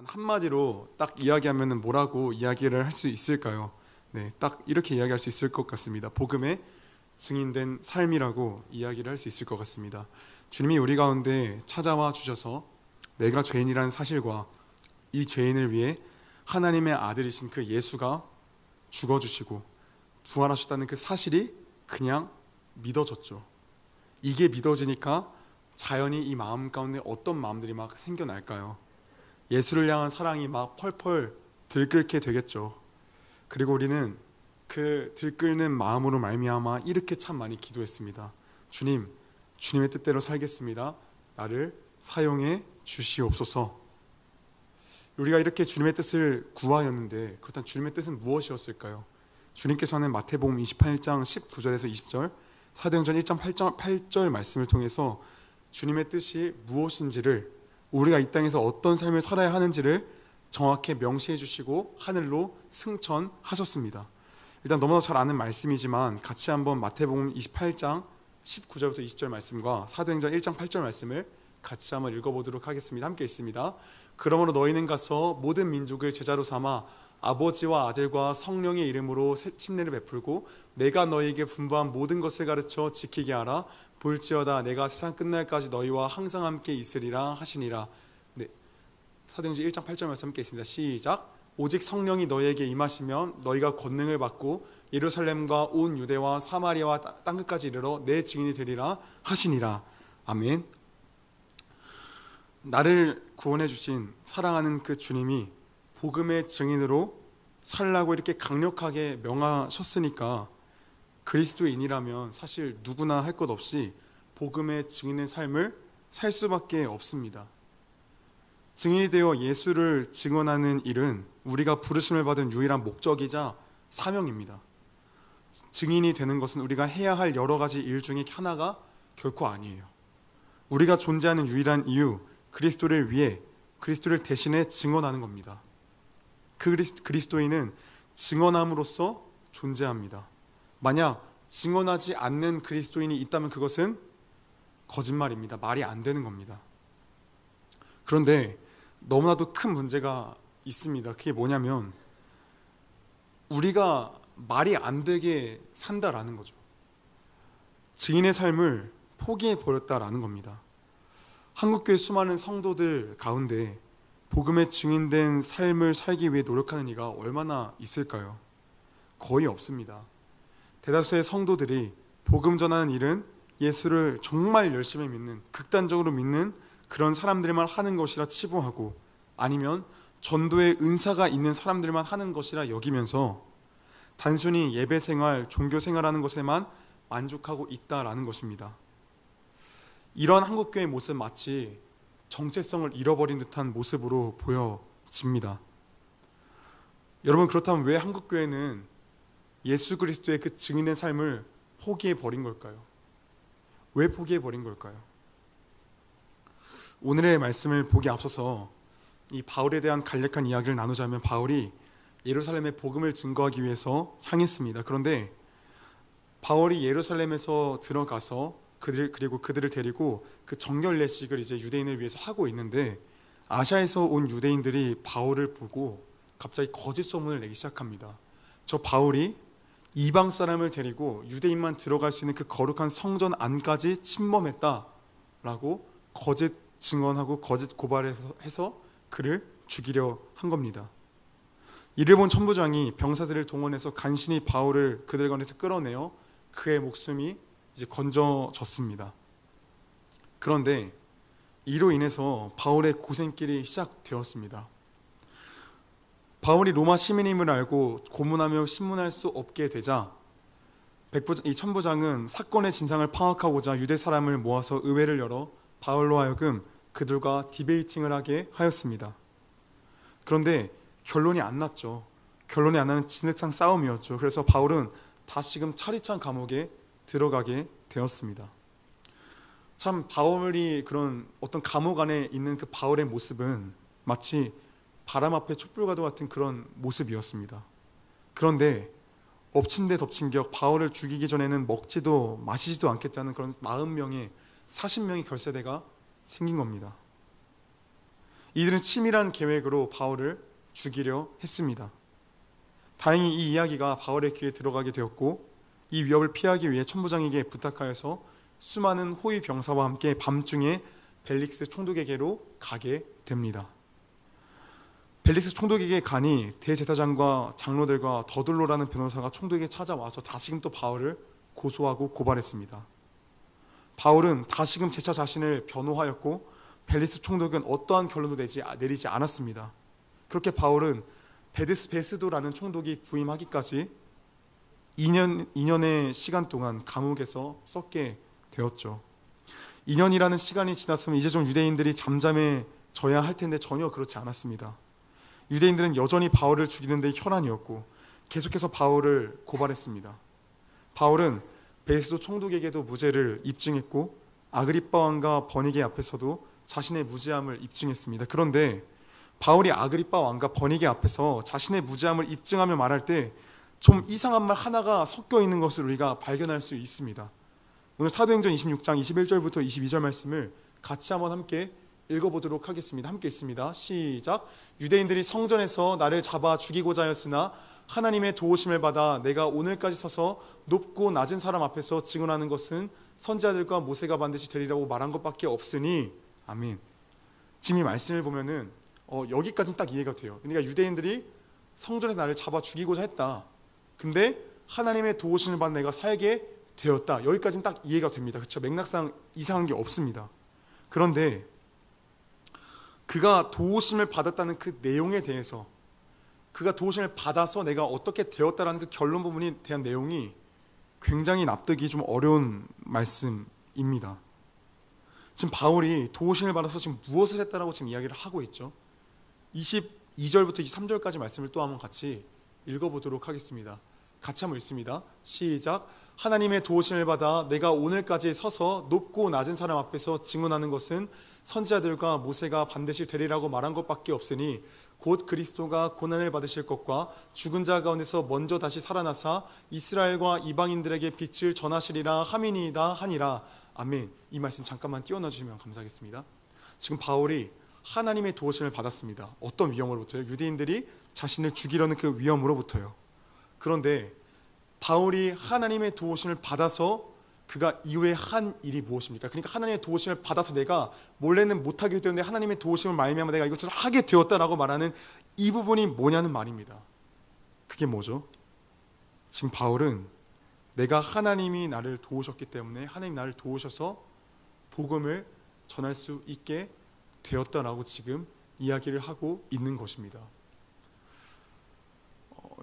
한마디로 딱 이야기하면 뭐라고 이야기를 할 수 있을까요? 네, 딱 이렇게 이야기할 수 있을 것 같습니다. 복음의 증인된 삶이라고 이야기를 할 수 있을 것 같습니다. 주님이 우리 가운데 찾아와 주셔서 내가 죄인이라는 사실과 이 죄인을 위해 하나님의 아들이신 그 예수가 죽어주시고 부활하셨다는 그 사실이 그냥 믿어졌죠. 이게 믿어지니까 자연히 이 마음 가운데 어떤 마음들이 막 생겨날까요? 예수를 향한 사랑이 막 펄펄 들끓게 되겠죠. 그리고 우리는 그 들끓는 마음으로 말미암아 이렇게 참 많이 기도했습니다. 주님, 주님의 뜻대로 살겠습니다. 나를 사용해 주시옵소서. 우리가 이렇게 주님의 뜻을 구하였는데 그렇다면 주님의 뜻은 무엇이었을까요? 주님께서는 마태복음 28장 19절에서 20절, 사도행전 1장 8절 말씀을 통해서 주님의 뜻이 무엇인지를, 우리가 이 땅에서 어떤 삶을 살아야 하는지를 정확히 명시해 주시고 하늘로 승천하셨습니다. 일단 너무나 잘 아는 말씀이지만 같이 한번 마태복음 28장 19절부터 20절 말씀과 사도행전 1장 8절 말씀을 같이 한번 읽어보도록 하겠습니다. 함께 읽습니다. 그러므로 너희는 가서 모든 민족을 제자로 삼아 아버지와 아들과 성령의 이름으로 침례를 베풀고 내가 너희에게 분부한 모든 것을 가르쳐 지키게 하라. 볼지어다 내가 세상 끝날까지 너희와 항상 함께 있으리라 하시니라. 네, 사도행전 1장 8절 말씀 함께 있습니다. 시작. 오직 성령이 너희에게 임하시면 너희가 권능을 받고 예루살렘과 온 유대와 사마리아와 땅끝까지 이르러 내 증인이 되리라 하시니라. 아멘. 나를 구원해 주신 사랑하는 그 주님이 복음의 증인으로 살라고 이렇게 강력하게 명하셨으니까 그리스도인이라면 사실 누구나 할 것 없이 복음의 증인의 삶을 살 수밖에 없습니다. 증인이 되어 예수를 증언하는 일은 우리가 부르심을 받은 유일한 목적이자 사명입니다. 증인이 되는 것은 우리가 해야 할 여러 가지 일 중에 하나가 결코 아니에요. 우리가 존재하는 유일한 이유, 그리스도를 위해, 그리스도를 대신해 증언하는 겁니다. 그리스도인은 증언함으로써 존재합니다. 만약 증언하지 않는 그리스도인이 있다면 그것은 거짓말입니다. 말이 안 되는 겁니다. 그런데 너무나도 큰 문제가 있습니다. 그게 뭐냐면 우리가 말이 안 되게 산다라는 거죠. 증인의 삶을 포기해 버렸다라는 겁니다. 한국교회 수많은 성도들 가운데 복음의 증인된 삶을 살기 위해 노력하는 이가 얼마나 있을까요? 거의 없습니다. 대다수의 성도들이 복음 전하는 일은 예수를 정말 열심히 믿는, 극단적으로 믿는 그런 사람들만 하는 것이라 치부하고, 아니면 전도의 은사가 있는 사람들만 하는 것이라 여기면서 단순히 예배 생활, 종교 생활하는 것에만 만족하고 있다라는 것입니다. 이러한 한국교회의 모습은 마치 정체성을 잃어버린 듯한 모습으로 보여집니다. 여러분, 그렇다면 왜 한국교회는 예수 그리스도의 그 증인의 삶을 포기해버린 걸까요? 왜 포기해버린 걸까요? 오늘의 말씀을 보기 앞서서 이 바울에 대한 간략한 이야기를 나누자면, 바울이 예루살렘의 복음을 증거하기 위해서 향했습니다. 그런데 바울이 예루살렘에서 들어가서 그리고 그들을 데리고 그 정결례식을 이제 유대인을 위해서 하고 있는데, 아시아에서 온 유대인들이 바울을 보고 갑자기 거짓 소문을 내기 시작합니다. 저 바울이 이방 사람을 데리고 유대인만 들어갈 수 있는 그 거룩한 성전 안까지 침범했다라고 거짓 증언하고 거짓 고발해서 그를 죽이려 한 겁니다. 이를 본 천부장이 병사들을 동원해서 간신히 바울을 그들 가운데서 끌어내어 그의 목숨이 이제 건져졌습니다. 그런데 이로 인해서 바울의 고생길이 시작되었습니다. 바울이 로마 시민임을 알고 고문하며 신문할 수 없게 되자 이 천부장은 사건의 진상을 파악하고자 유대 사람을 모아서 의회를 열어 바울로 하여금 그들과 디베이팅을 하게 하였습니다. 그런데 결론이 안 났죠. 결론이 안 나는 진흙탕 싸움이었죠. 그래서 바울은 다시금 차리찬 감옥에 들어가게 되었습니다. 참, 바울이 그런 어떤 감옥 안에 있는 그 바울의 모습은 마치 바람 앞에 촛불과도 같은 그런 모습이었습니다. 그런데 엎친 데 덮친 격, 바울을 죽이기 전에는 먹지도 마시지도 않겠다는 그런 40명의 결세대가 생긴 겁니다. 이들은 치밀한 계획으로 바울을 죽이려 했습니다. 다행히 이 이야기가 바울의 귀에 들어가게 되었고 이 위협을 피하기 위해 천부장에게 부탁하여서 수많은 호위 병사와 함께 밤중에 벨릭스 총독에게로 가게 됩니다. 벨릭스 총독에게 가니 대제사장과 장로들과 더둘로라는 변호사가 총독에게 찾아와서 다시금 또 바울을 고소하고 고발했습니다. 바울은 다시금 재차 자신을 변호하였고 벨릭스 총독은 어떠한 결론도 내리지 않았습니다. 그렇게 바울은 베스도라는 총독이 부임하기까지 2년의 시간 동안 감옥에서 썩게 되었죠. 2년이라는 시간이 지났으면 이제 좀 유대인들이 잠잠해져야 할 텐데 전혀 그렇지 않았습니다. 유대인들은 여전히 바울을 죽이는 데 혈안이었고 계속해서 바울을 고발했습니다. 바울은 베스도 총독에게도 무죄를 입증했고 아그리빠 왕과 버니게 앞에서도 자신의 무죄함을 입증했습니다. 그런데 바울이 아그리빠 왕과 버니게 앞에서 자신의 무죄함을 입증하며 말할 때 좀 이상한 말 하나가 섞여 있는 것을 우리가 발견할 수 있습니다. 오늘 사도행전 26장 21절부터 22절 말씀을 같이 한번 함께 읽어보도록 하겠습니다. 함께 읽습니다. 시작. 유대인들이 성전에서 나를 잡아 죽이고자 하였으나 하나님의 도우심을 받아 내가 오늘까지 서서 높고 낮은 사람 앞에서 증언하는 것은 선지자들과 모세가 반드시 되리라고 말한 것밖에 없으니 아멘. 지금 이 말씀을 보면은 여기까지는 딱 이해가 돼요. 그러니까 유대인들이 성전에서 나를 잡아 죽이고자 했다. 근데 하나님의 도우심을 받아 내가 살게 되었다. 여기까지는 딱 이해가 됩니다. 그렇죠? 맥락상 이상한 게 없습니다. 그런데 그가 도우심을 받았다는 그 내용에 대해서 그가 도우심을 받아서 내가 어떻게 되었다라는 그 결론 부분에 대한 내용이 굉장히 납득이 좀 어려운 말씀입니다. 지금 바울이 도우심을 받아서 지금 무엇을 했다라고 지금 이야기를 하고 있죠. 22절부터 23절까지 말씀을 또 한번 같이 읽어보도록 하겠습니다. 같이 한번 읽습니다. 시작. 하나님의 도우심을 받아 내가 오늘까지 서서 높고 낮은 사람 앞에서 증언하는 것은 선지자들과 모세가 반드시 되리라고 말한 것밖에 없으니 곧 그리스도가 고난을 받으실 것과 죽은 자 가운데서 먼저 다시 살아나사 이스라엘과 이방인들에게 빛을 전하시리라 함이니이다 하니라. 아멘. 이 말씀 잠깐만 띄워놔 주시면 감사하겠습니다. 지금 바울이 하나님의 도우심을 받았습니다. 어떤 위험으로부터요? 유대인들이 자신을 죽이려는 그 위험으로부터요. 그런데 바울이 하나님의 도우심을 받아서 그가 이후에 한 일이 무엇입니까? 그러니까 하나님의 도우심을 받아서 내가 원래는 못하게 되었는데 하나님의 도우심을 말미암아 내가 이것을 하게 되었다라고 말하는 이 부분이 뭐냐는 말입니다. 그게 뭐죠? 지금 바울은 내가 하나님이 나를 도우셨기 때문에 하나님이 나를 도우셔서 복음을 전할 수 있게 되었다라고 지금 이야기를 하고 있는 것입니다.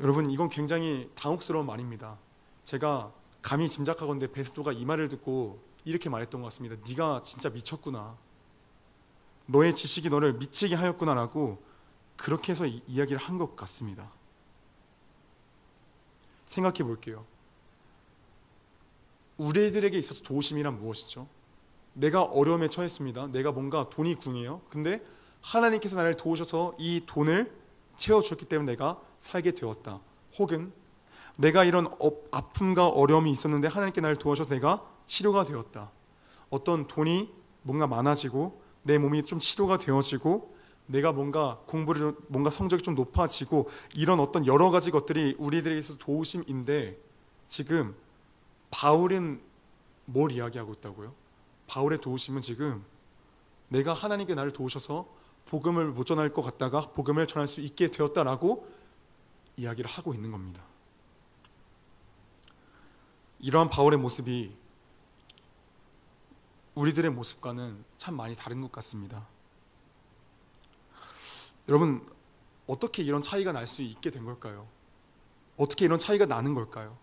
여러분, 이건 굉장히 당혹스러운 말입니다. 제가 감히 짐작하건대 베스도가 이 말을 듣고 이렇게 말했던 것 같습니다. 네가 진짜 미쳤구나. 너의 지식이 너를 미치게 하였구나라고 그렇게 해서 이야기를 한 것 같습니다. 생각해 볼게요. 우리들에게 있어서 도우심이란 무엇이죠? 내가 어려움에 처했습니다. 내가 뭔가 돈이 궁해요. 근데 하나님께서 나를 도우셔서 이 돈을 채워주셨기 때문에 내가 살게 되었다. 혹은 내가 이런 아픔과 어려움이 있었는데 하나님께 나를 도와줘서 내가 치료가 되었다. 어떤 돈이 뭔가 많아지고 내 몸이 좀 치료가 되어지고 내가 뭔가 뭔가 성적이 좀 높아지고 이런 어떤 여러 가지 것들이 우리들에게 있어서 도우심인데 지금 바울은 뭘 이야기하고 있다고요? 바울의 도우심은 지금 내가 하나님께 나를 도우셔서 복음을 못 전할 것 같다가 복음을 전할 수 있게 되었다라고 이야기를 하고 있는 겁니다. 이러한 바울의 모습이 우리들의 모습과는 참 많이 다른 것 같습니다. 여러분, 어떻게 이런 차이가 날 수 있게 된 걸까요? 어떻게 이런 차이가 나는 걸까요?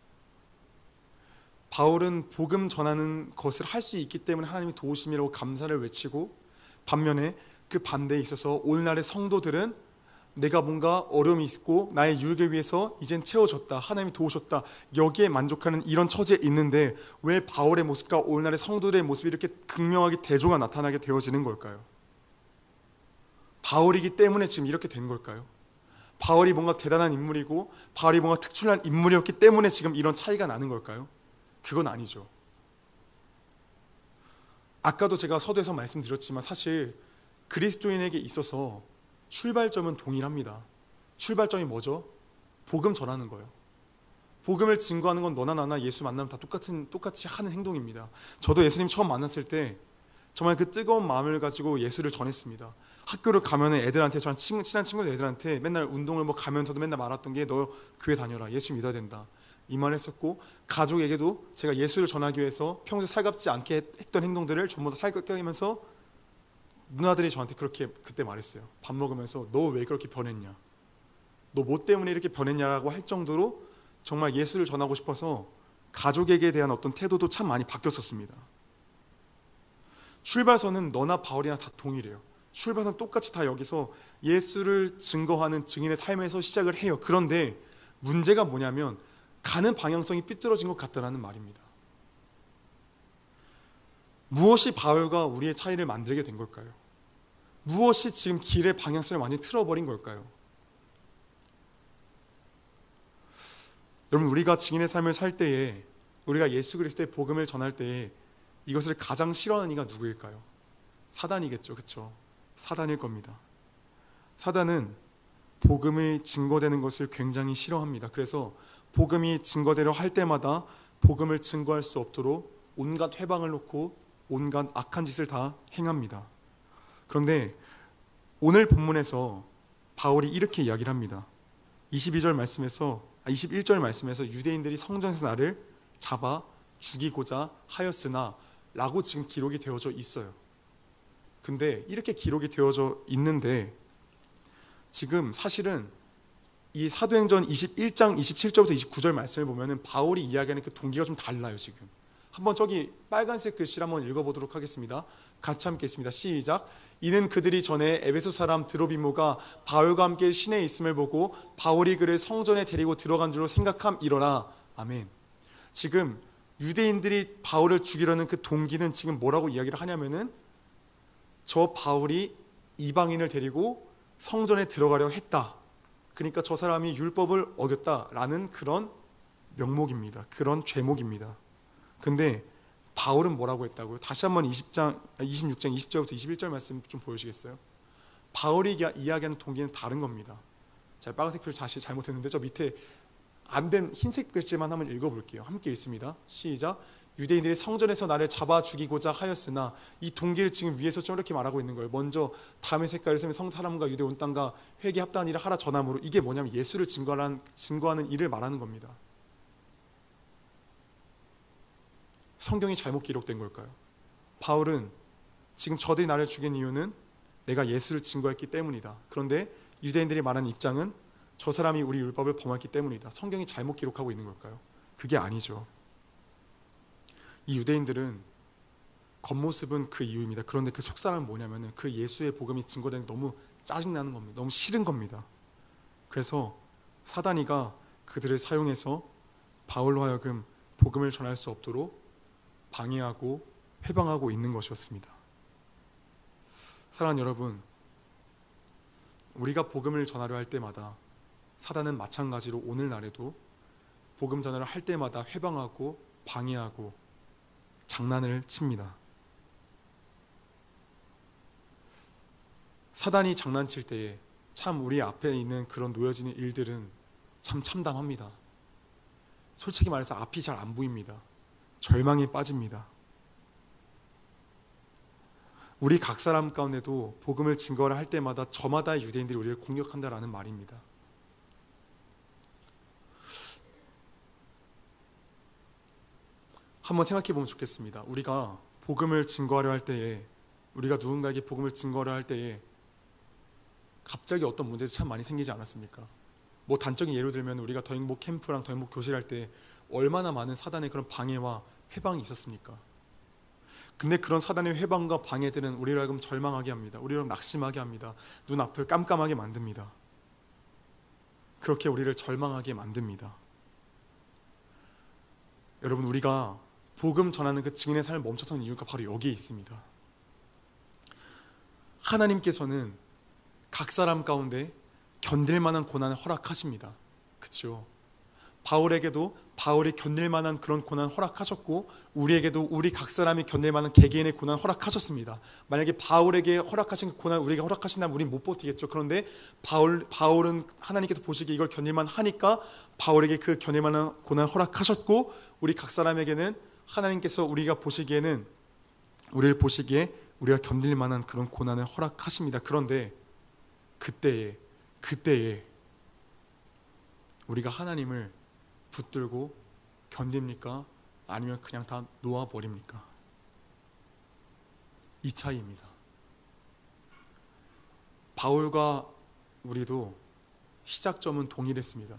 바울은 복음 전하는 것을 할 수 있기 때문에 하나님의 도우심이라고 감사를 외치고 반면에 그 반대에 있어서 오늘날의 성도들은 내가 뭔가 어려움이 있고 나의 유익을 위해서 이젠 채워줬다. 하나님이 도우셨다. 여기에 만족하는 이런 처지에 있는데 왜 바울의 모습과 오늘날의 성도들의 모습이 이렇게 극명하게 대조가 나타나게 되어지는 걸까요? 바울이기 때문에 지금 이렇게 된 걸까요? 바울이 뭔가 대단한 인물이고 바울이 뭔가 특출난 인물이었기 때문에 지금 이런 차이가 나는 걸까요? 그건 아니죠. 아까도 제가 서두에서 말씀드렸지만 사실 그리스도인에게 있어서 출발점은 동일합니다. 출발점이 뭐죠? 복음 전하는 거예요. 복음을 증거하는 건 너나 나나 예수 만나면 다 똑같이 하는 행동입니다. 저도 예수님 처음 만났을 때 정말 그 뜨거운 마음을 가지고 예수를 전했습니다. 학교를 가면 애들한테, 저랑 친한 친구들 애들한테 맨날 운동을 가면서도 맨날 말했던 게 너 교회 다녀라, 예수 믿어야 된다, 이 말 했었고, 가족에게도 제가 예수를 전하기 위해서 평소에 살갑지 않게 했던 행동들을 전부 다 살갑게 하면서 누나들이 저한테 그렇게 그때 말했어요. 밥 먹으면서 너 왜 그렇게 변했냐, 너 뭐 때문에 이렇게 변했냐라고 할 정도로 정말 예수를 전하고 싶어서 가족에게 대한 어떤 태도도 참 많이 바뀌었었습니다. 출발선은 너나 바울이나 다 동일해요. 출발선 똑같이 다 여기서 예수를 증거하는 증인의 삶에서 시작을 해요. 그런데 문제가 뭐냐면 가는 방향성이 삐뚤어진 것 같다라는 말입니다. 무엇이 바울과 우리의 차이를 만들게 된 걸까요? 무엇이 지금 길의 방향성을 완전히 틀어버린 걸까요? 여러분, 우리가 증인의 삶을 살 때에, 우리가 예수 그리스도의 복음을 전할 때에 이것을 가장 싫어하는 이가 누구일까요? 사단이겠죠. 그렇죠? 사단일 겁니다. 사단은 복음이 증거되는 것을 굉장히 싫어합니다. 그래서 복음이 증거되려 할 때마다 복음을 증거할 수 없도록 온갖 회방을 놓고 온갖 악한 짓을 다 행합니다. 그런데 오늘 본문에서 바울이 이렇게 이야기를 합니다. 21절 말씀에서 유대인들이 성전에서 나를 잡아 죽이고자 하였으나 라고 지금 기록이 되어져 있어요. 근데 이렇게 기록이 되어져 있는데 지금 사실은 이 사도행전 21장 27절부터 29절 말씀을 보면은 바울이 이야기하는 그 동기가 좀 달라요. 지금 한번 저기 빨간색 글씨를 한번 읽어보도록 하겠습니다. 같이 함께 있습니다. 시작. 이는 그들이 전에 에베소 사람 드로비모가 바울과 함께 시내에 있음을 보고 바울이 그를 성전에 데리고 들어간 줄로 생각함이러라. 아멘. 지금 유대인들이 바울을 죽이려는 그 동기는 지금 뭐라고 이야기를 하냐면은 저 바울이 이방인을 데리고 성전에 들어가려 했다. 그러니까 저 사람이 율법을 어겼다라는 그런 명목입니다. 그런 죄목입니다. 근데 바울은 뭐라고 했다고요? 다시 한번 26장 20절부터 21절 말씀 좀 보여주시겠어요? 바울이 이야기하는 동기는 다른 겁니다. 제가 빨간색 표를 다시 잘못했는데 저 밑에 안 된 흰색 글씨만 한번 읽어볼게요. 함께 읽습니다. 시작. 유대인들이 성전에서 나를 잡아 죽이고자 하였으나, 이 동기를 지금 위에서 좀 이렇게 말하고 있는 거예요. 먼저 담의 색깔을 쓰면 성사람과 유대 온 땅과 회개 합당한 일을 하라 전함으로, 이게 뭐냐면 예수를 증거하는 일을 말하는 겁니다. 성경이 잘못 기록된 걸까요? 바울은 지금 저들이 나를 죽인 이유는 내가 예수를 증거했기 때문이다. 그런데 유대인들이 말하는 입장은 저 사람이 우리 율법을 범했기 때문이다. 성경이 잘못 기록하고 있는 걸까요? 그게 아니죠. 이 유대인들은 겉모습은 그 이유입니다. 그런데 그 속사람은 뭐냐면 그 예수의 복음이 증거되는 게 너무 짜증나는 겁니다. 너무 싫은 겁니다. 그래서 사단이가 그들을 사용해서 바울로 하여금 복음을 전할 수 없도록 방해하고 회방하고 있는 것이었습니다. 사랑하는 여러분, 우리가 복음을 전하려 할 때마다 사단은 마찬가지로 오늘날에도 복음 전하려 할 때마다 회방하고 방해하고 장난을 칩니다. 사단이 장난칠 때에 참 우리 앞에 있는 그런 놓여지는 일들은 참 참담합니다. 솔직히 말해서 앞이 잘 안 보입니다. 절망에 빠집니다. 우리 각 사람 가운데도 복음을 증거를 할 때마다 저마다 유대인들이 우리를 공격한다라는 말입니다. 한번 생각해 보면 좋겠습니다. 우리가 복음을 증거하려 할 때에, 우리가 누군가에게 복음을 증거하려 할 때에 갑자기 어떤 문제들이 참 많이 생기지 않았습니까? 뭐 단적인 예로 들면 우리가 더 행복 캠프랑 더 행복 교실할 때 얼마나 많은 사단의 그런 방해와 회방이 있었습니까? 근데 그런 사단의 회방과 방해들은 우리를 하여금 절망하게 합니다. 우리를 낙심하게 합니다. 눈앞을 깜깜하게 만듭니다. 그렇게 우리를 절망하게 만듭니다. 여러분, 우리가 복음 전하는 그 증인의 삶을 멈췄던 이유가 바로 여기에 있습니다. 하나님께서는 각 사람 가운데 견딜 만한 고난을 허락하십니다. 그렇죠? 바울에게도 바울이 견딜 만한 그런 고난 허락하셨고, 우리에게도 우리 각 사람이 견딜 만한 개개인의 고난 허락하셨습니다. 만약에 바울에게 허락하신 그 고난 우리에게 허락하신다면 우리는 못 버티겠죠. 그런데 바울은 하나님께서 보시기에 이걸 견딜만 하니까 바울에게 그 견딜 만한 고난 허락하셨고, 우리 각 사람에게는 하나님께서 우리를 보시기에 우리가 견딜 만한 그런 고난을 허락하십니다. 그런데 그때에 우리가 하나님을 붙들고 견딥니까? 아니면 그냥 다 놓아버립니까? 이 차이입니다. 바울과 우리도 시작점은 동일했습니다.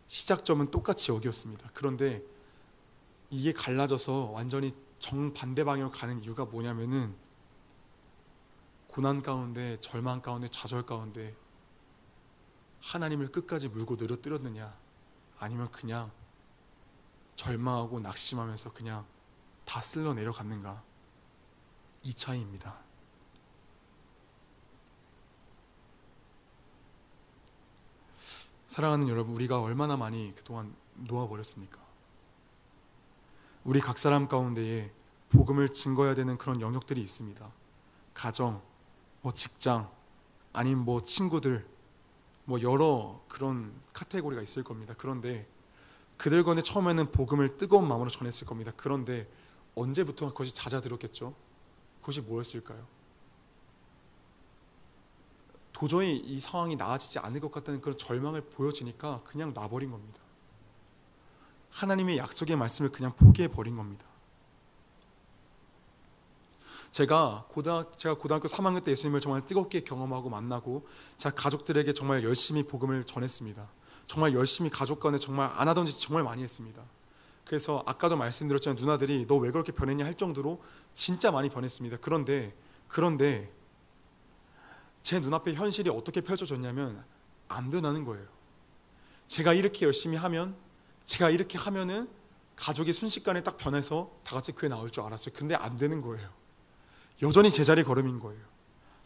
시작점은 똑같이 여기였습니다. 그런데 이게 갈라져서 완전히 정반대 방향으로 가는 이유가 뭐냐면은, 고난 가운데, 절망 가운데, 좌절 가운데 하나님을 끝까지 물고 늘어뜨렸느냐, 아니면 그냥 절망하고 낙심하면서 그냥 다 쓸려 내려갔는가, 이 차이입니다. 사랑하는 여러분, 우리가 얼마나 많이 그동안 놓아버렸습니까? 우리 각 사람 가운데에 복음을 증거해야 되는 그런 영역들이 있습니다. 가정, 직장, 아니면 친구들, 여러 그런 카테고리가 있을 겁니다. 그런데 그들 가운데 처음에는 복음을 뜨거운 마음으로 전했을 겁니다. 그런데 언제부터 그것이 잦아들었겠죠? 그것이 뭐였을까요? 도저히 이 상황이 나아지지 않을 것 같다는 그런 절망을 보여지니까 그냥 놔버린 겁니다. 하나님의 약속의 말씀을 그냥 포기해버린 겁니다. 제가 고등학교 3학년 때 예수님을 정말 뜨겁게 경험하고 만나고, 제가 가족들에게 정말 열심히 복음을 전했습니다. 정말 열심히 가족 간에 정말 안 하던 짓 정말 많이 했습니다. 그래서 아까도 말씀드렸지만 누나들이 너 왜 그렇게 변했냐 할 정도로 진짜 많이 변했습니다. 그런데 제 눈앞에 현실이 어떻게 펼쳐졌냐면 안 변하는 거예요. 제가 이렇게 열심히 하면, 제가 이렇게 하면은 가족이 순식간에 딱 변해서 다 같이 교회 나올 줄 알았어요. 근데 안 되는 거예요. 여전히 제자리 걸음인 거예요.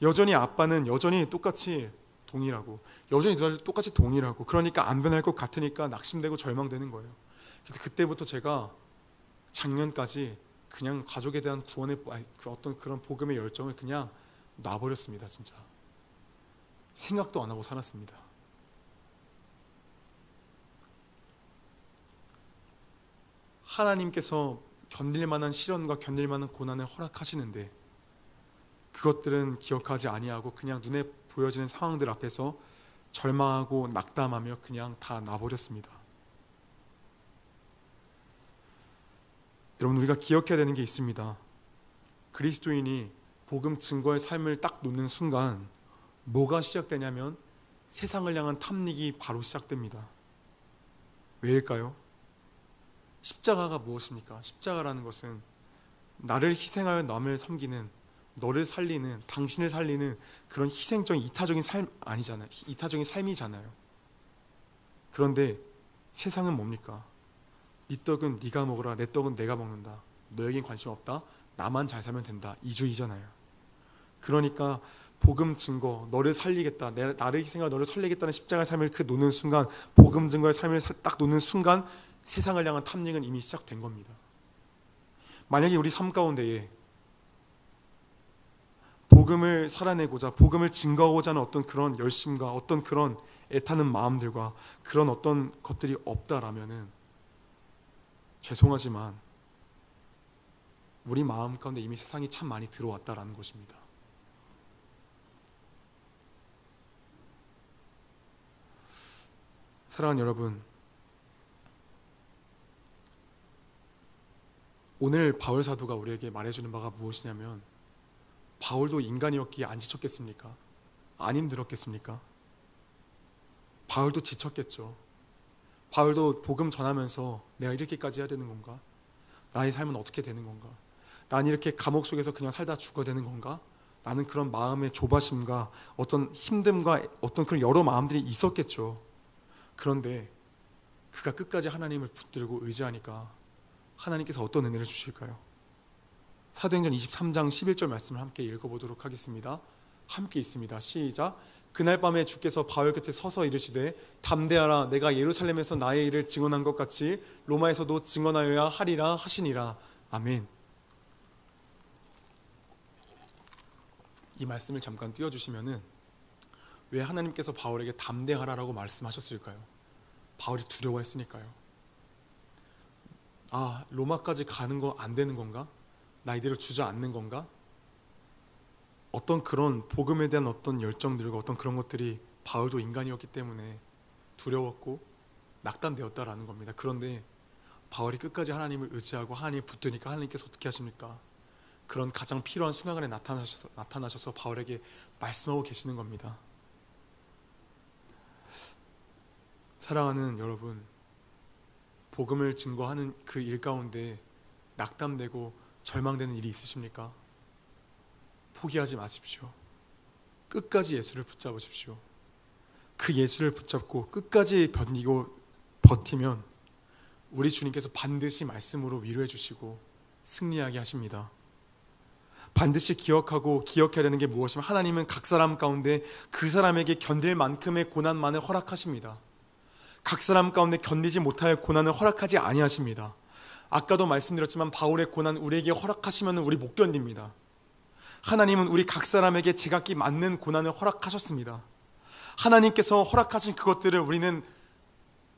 여전히 아빠는 여전히 똑같이 동일하고, 여전히 누나들 똑같이 동일하고, 그러니까 안 변할 것 같으니까 낙심되고 절망되는 거예요. 그래서 그때부터 제가 작년까지 그냥 가족에 대한 구원의 어떤 그런 복음의 열정을 그냥 놔버렸습니다. 진짜 생각도 안 하고 살았습니다. 하나님께서 견딜 만한 시련과 견딜 만한 고난을 허락하시는데 그것들은 기억하지 아니하고 그냥 눈에 보여지는 상황들 앞에서 절망하고 낙담하며 그냥 다 놔버렸습니다. 여러분, 우리가 기억해야 되는 게 있습니다. 그리스도인이 복음 증거의 삶을 딱 놓는 순간 뭐가 시작되냐면 세상을 향한 탐닉이 바로 시작됩니다. 왜일까요? 십자가가 무엇입니까? 십자가라는 것은 나를 희생하여 남을 섬기는, 너를 살리는, 당신을 살리는 그런 희생적인 이타적인 삶 아니잖아요. 이타적인 삶이잖아요. 그런데 세상은 뭡니까? 네 떡은 네가 먹으라, 내 떡은 내가 먹는다, 너에겐 관심 없다, 나만 잘 살면 된다, 이주의잖아요. 그러니까 복음 증거, 너를 살리겠다, 나를 희생하여 너를 살리겠다는 십자가의 삶을 그 놓는 순간, 복음 증거의 삶을 딱 놓는 순간 세상을 향한 탐닉은 이미 시작된 겁니다. 만약에 우리 삶 가운데에 복음을 살아내고자, 복음을 증거하고자 하는 어떤 그런 열심과 어떤 그런 애타는 마음들과 그런 어떤 것들이 없다라면은 죄송하지만 우리 마음 가운데 이미 세상이 참 많이 들어왔다라는 것입니다. 사랑하는 여러분, 오늘 바울 사도가 우리에게 말해주는 바가 무엇이냐면, 바울도 인간이었기에 안 지쳤겠습니까? 안 힘들었겠습니까? 바울도 지쳤겠죠. 바울도 복음 전하면서 내가 이렇게까지 해야 되는 건가? 나의 삶은 어떻게 되는 건가? 난 이렇게 감옥 속에서 그냥 살다 죽어야 되는 건가? 라는 그런 마음의 조바심과 어떤 힘듦과 어떤 그런 여러 마음들이 있었겠죠. 그런데 그가 끝까지 하나님을 붙들고 의지하니까 하나님께서 어떤 은혜를 주실까요? 사도행전 23장 11절 말씀을 함께 읽어보도록 하겠습니다. 함께 있습니다. 시작. 그날 밤에 주께서 바울 곁에 서서 이르시되 담대하라 내가 예루살렘에서 나의 일을 증언한 것 같이 로마에서도 증언하여야 하리라 하시니라. 아멘. 이 말씀을 잠깐 띄워주시면은 왜 하나님께서 바울에게 담대하라라고 말씀하셨을까요? 바울이 두려워했으니까요. 아, 로마까지 가는 거 안 되는 건가? 나 이대로 주저앉는 건가? 어떤 그런 복음에 대한 어떤 열정들과 어떤 그런 것들이 바울도 인간이었기 때문에 두려웠고 낙담되었다라는 겁니다. 그런데 바울이 끝까지 하나님을 의지하고 하나님을 붙드니까 하나님께서 어떻게 하십니까? 그런 가장 필요한 순간에 나타나셔서 바울에게 말씀하고 계시는 겁니다. 사랑하는 여러분, 복음을 증거하는 그 일 가운데 낙담되고 절망되는 일이 있으십니까? 포기하지 마십시오. 끝까지 예수를 붙잡으십시오. 그 예수를 붙잡고 끝까지 견디고 버티면 우리 주님께서 반드시 말씀으로 위로해 주시고 승리하게 하십니다. 반드시 기억하고 기억해야 되는 게 무엇이면 하나님은 각 사람 가운데 그 사람에게 견딜 만큼의 고난만을 허락하십니다. 각 사람 가운데 견디지 못할 고난을 허락하지 아니하십니다. 아까도 말씀드렸지만 바울의 고난 우리에게 허락하시면 우리 못 견딥니다. 하나님은 우리 각 사람에게 제각기 맞는 고난을 허락하셨습니다. 하나님께서 허락하신 그것들을 우리는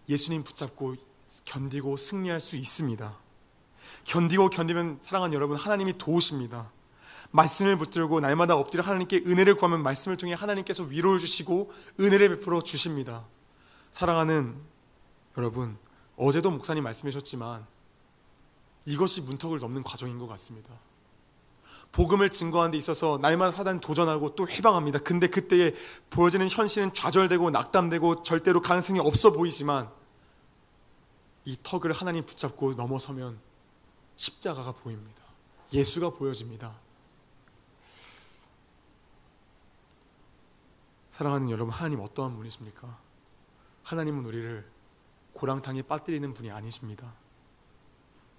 예수님 붙잡고 견디고 승리할 수 있습니다. 견디고 견디면 사랑하는 여러분, 하나님이 도우십니다. 말씀을 붙들고 날마다 엎드려 하나님께 은혜를 구하면 말씀을 통해 하나님께서 위로를 주시고 은혜를 베풀어 주십니다. 사랑하는 여러분, 어제도 목사님 말씀해 주셨지만 이것이 문턱을 넘는 과정인 것 같습니다. 복음을 증거하는 데 있어서 날마다 사단이 도전하고 또 해방합니다. 근데 그때에 보여지는 현실은 좌절되고 낙담되고 절대로 가능성이 없어 보이지만 이 턱을 하나님 붙잡고 넘어서면 십자가가 보입니다. 예수가 보여집니다. 사랑하는 여러분, 하나님 어떠한 분이십니까? 하나님은 우리를 고랑탕에 빠뜨리는 분이 아니십니다.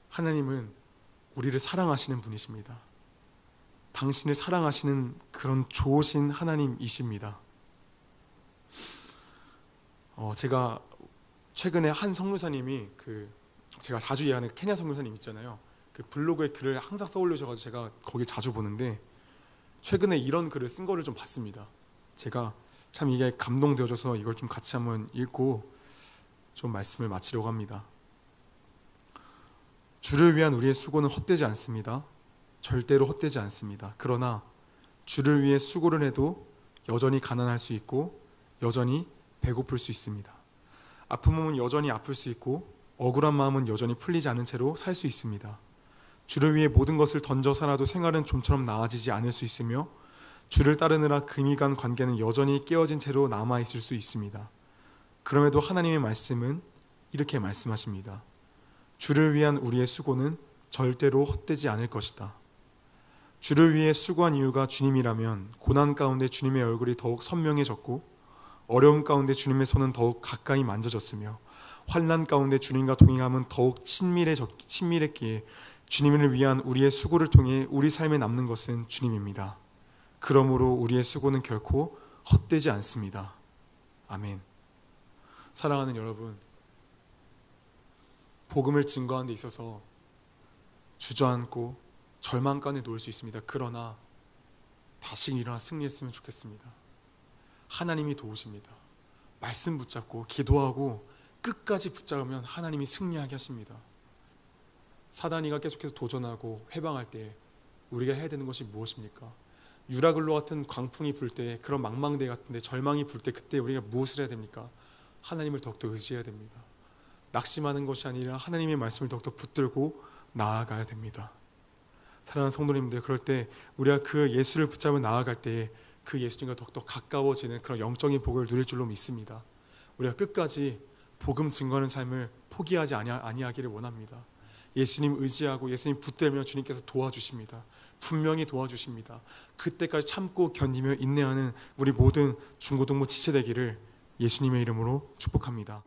하나님은 우리를 사랑하시는 분이십니다. 당신을 사랑하시는 그런 좋으신 하나님이십니다. 제가 최근에 한 선교사님이 제가 자주 이해하는 케냐 선교사님 있잖아요. 그 블로그에 글을 항상 써올리셔가지고 제가 거기 자주 보는데 최근에 이런 글을 쓴 거를 좀 봤습니다. 제가 참 이게 감동되어져서 이걸 좀 같이 한번 읽고 좀 말씀을 마치려고 합니다. 주를 위한 우리의 수고는 헛되지 않습니다. 절대로 헛되지 않습니다. 그러나 주를 위해 수고를 해도 여전히 가난할 수 있고 여전히 배고플 수 있습니다. 아픈 몸은 여전히 아플 수 있고 억울한 마음은 여전히 풀리지 않은 채로 살 수 있습니다. 주를 위해 모든 것을 던져 살아도 생활은 좀처럼 나아지지 않을 수 있으며 주를 따르느라 금이 간 관계는 여전히 깨어진 채로 남아있을 수 있습니다. 그럼에도 하나님의 말씀은 이렇게 말씀하십니다. 주를 위한 우리의 수고는 절대로 헛되지 않을 것이다. 주를 위해 수고한 이유가 주님이라면 고난 가운데 주님의 얼굴이 더욱 선명해졌고 어려움 가운데 주님의 손은 더욱 가까이 만져졌으며 환난 가운데 주님과 동행함은 더욱 친밀했기에 주님을 위한 우리의 수고를 통해 우리 삶에 남는 것은 주님입니다. 그러므로 우리의 수고는 결코 헛되지 않습니다. 아멘. 사랑하는 여러분, 복음을 증거하는 데 있어서 주저앉고 절망 가운데 놓일 수 있습니다. 그러나 다시 일어나 승리했으면 좋겠습니다. 하나님이 도우십니다. 말씀 붙잡고 기도하고 끝까지 붙잡으면 하나님이 승리하게 하십니다. 사단이가 계속해서 도전하고 회방할 때 우리가 해야 되는 것이 무엇입니까? 유라글로 같은 광풍이 불 때, 그런 망망대 같은데 절망이 불 때 그때 우리가 무엇을 해야 됩니까? 하나님을 더욱더 의지해야 됩니다. 낙심하는 것이 아니라 하나님의 말씀을 더욱더 붙들고 나아가야 됩니다. 사랑하는 성도님들, 그럴 때 우리가 그 예수를 붙잡아 나아갈 때에 그 예수님과 더욱더 가까워지는 그런 영적인 복을 누릴 줄로 믿습니다. 우리가 끝까지 복음 증거하는 삶을 포기하지 아니하기를 원합니다. 예수님 의지하고 예수님 붙들며 주님께서 도와주십니다. 분명히 도와주십니다. 그때까지 참고 견디며 인내하는 우리 모든 중고등부 지체되기를 예수님의 이름으로 축복합니다.